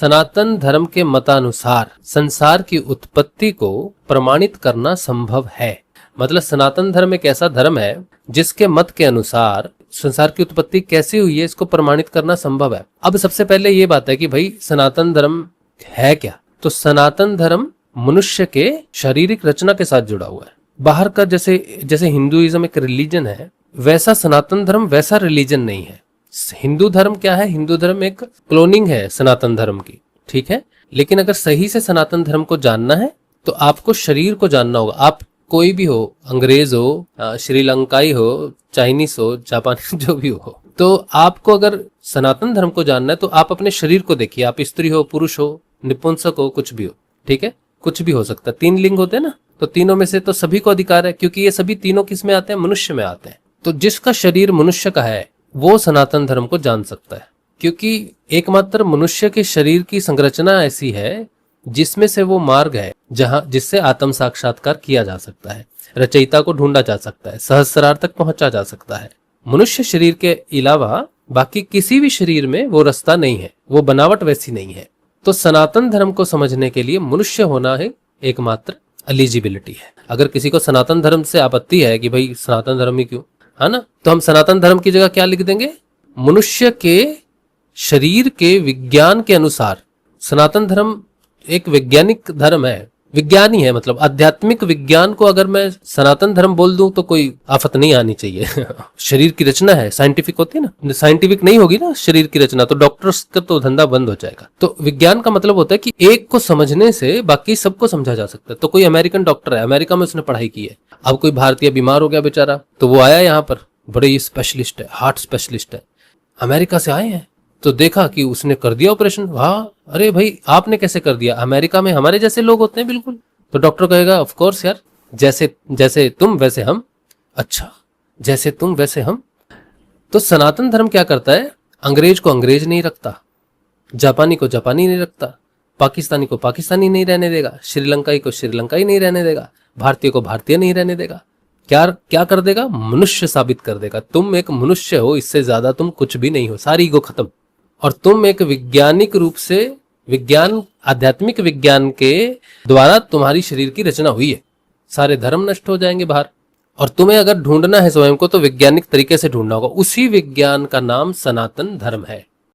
सनातन धर्म के मतानुसार संसार की उत्पत्ति को प्रमाणित करना संभव है। मतलब सनातन धर्म एक ऐसा धर्म है जिसके मत के अनुसार संसार की उत्पत्ति कैसे हुई है इसको प्रमाणित करना संभव है। अब सबसे पहले ये बात है कि भाई सनातन धर्म है क्या। तो सनातन धर्म मनुष्य के शारीरिक रचना के साथ जुड़ा हुआ है। बाहर का जैसे हिंदुइज्म एक रिलीजन है, वैसा सनातन धर्म वैसा रिलीजन नहीं है। हिंदू धर्म क्या है? हिंदू धर्म एक क्लोनिंग है सनातन धर्म की, ठीक है। लेकिन अगर सही से सनातन धर्म को जानना है तो आपको शरीर को जानना होगा। आप कोई भी हो, अंग्रेज हो, श्रीलंकाई हो, चाइनीज हो, जापानी जो भी हो, तो आपको अगर सनातन धर्म को जानना है तो आप अपने शरीर को देखिए। आप स्त्री हो, पुरुष हो, निपुंसक हो, कुछ भी हो, ठीक है, कुछ भी हो सकता है। 3 लिंग होते हैं ना, तो तीनों में से तो सभी को अधिकार है, क्योंकि ये सभी तीनों किस में आते हैं? मनुष्य में आते हैं। तो जिसका शरीर मनुष्य का है वो सनातन धर्म को जान सकता है, क्योंकि एकमात्र मनुष्य के शरीर की संरचना ऐसी है जिसमें से वो मार्ग है जिससे आत्म साक्षात्कार किया जा सकता है, रचयिता को ढूंढा जा सकता है, सहस्रार तक पहुंचा जा सकता है। मनुष्य शरीर के अलावा बाकी किसी भी शरीर में वो रास्ता नहीं है, वो बनावट वैसी नहीं है। तो सनातन धर्म को समझने के लिए मनुष्य होना है एकमात्र एलिजिबिलिटी है। अगर किसी को सनातन धर्म से आपत्ति है कि भाई सनातन धर्म ही क्यों, है ना, तो हम सनातन धर्म की जगह क्या लिख देंगे? मनुष्य के शरीर के विज्ञान के अनुसार। सनातन धर्म एक वैज्ञानिक धर्म है, विज्ञानी है। मतलब आध्यात्मिक विज्ञान को अगर मैं सनातन धर्म बोल दूं तो कोई आफत नहीं आनी चाहिए। शरीर की रचना है, साइंटिफिक होती है ना, साइंटिफिक नहीं होगी ना शरीर की रचना तो डॉक्टर्स का तो धंधा बंद हो जाएगा। तो विज्ञान का मतलब होता है कि एक को समझने से बाकी सबको समझा जा सकता है। तो कोई अमेरिकन डॉक्टर है, अमेरिका में उसने पढ़ाई की है, अब कोई भारतीय बीमार हो गया बेचारा, तो वो आया यहाँ पर, बड़े ही स्पेशलिस्ट है, हार्ट स्पेशलिस्ट है, अमेरिका से आए हैं, तो देखा कि उसने कर दिया ऑपरेशन। वाह, अरे भाई आपने कैसे कर दिया? अमेरिका में हमारे जैसे लोग होते हैं बिल्कुल। तो डॉक्टर कहेगा ऑफ कोर्स यार, जैसे तुम वैसे हम। अच्छा, जैसे तुम वैसे हम। तो सनातन धर्म क्या करता है? अंग्रेज को अंग्रेज नहीं रखता, जापानी को जापानी नहीं रखता, पाकिस्तानी को पाकिस्तानी नहीं रहने देगा, श्रीलंकाई को श्रीलंकाई नहीं रहने देगा, भारतीय को भारतीय नहीं रहने देगा। क्या कर देगा? मनुष्य साबित कर देगा। तुम एक मनुष्य हो, इससे ज्यादा तुम कुछ भी नहीं हो, सारी ईगो खत्म। और तुम एक वैज्ञानिक रूप से आध्यात्मिक विज्ञान के द्वारा तुम्हारी शरीर की रचना हुई है। सारे धर्म नष्ट हो जाएंगे बाहर। और तुम्हें अगर ढूंढना है स्वयं को तो वैज्ञानिक तरीके से ढूंढना होगा। उसी विज्ञान का नाम सनातन धर्म है।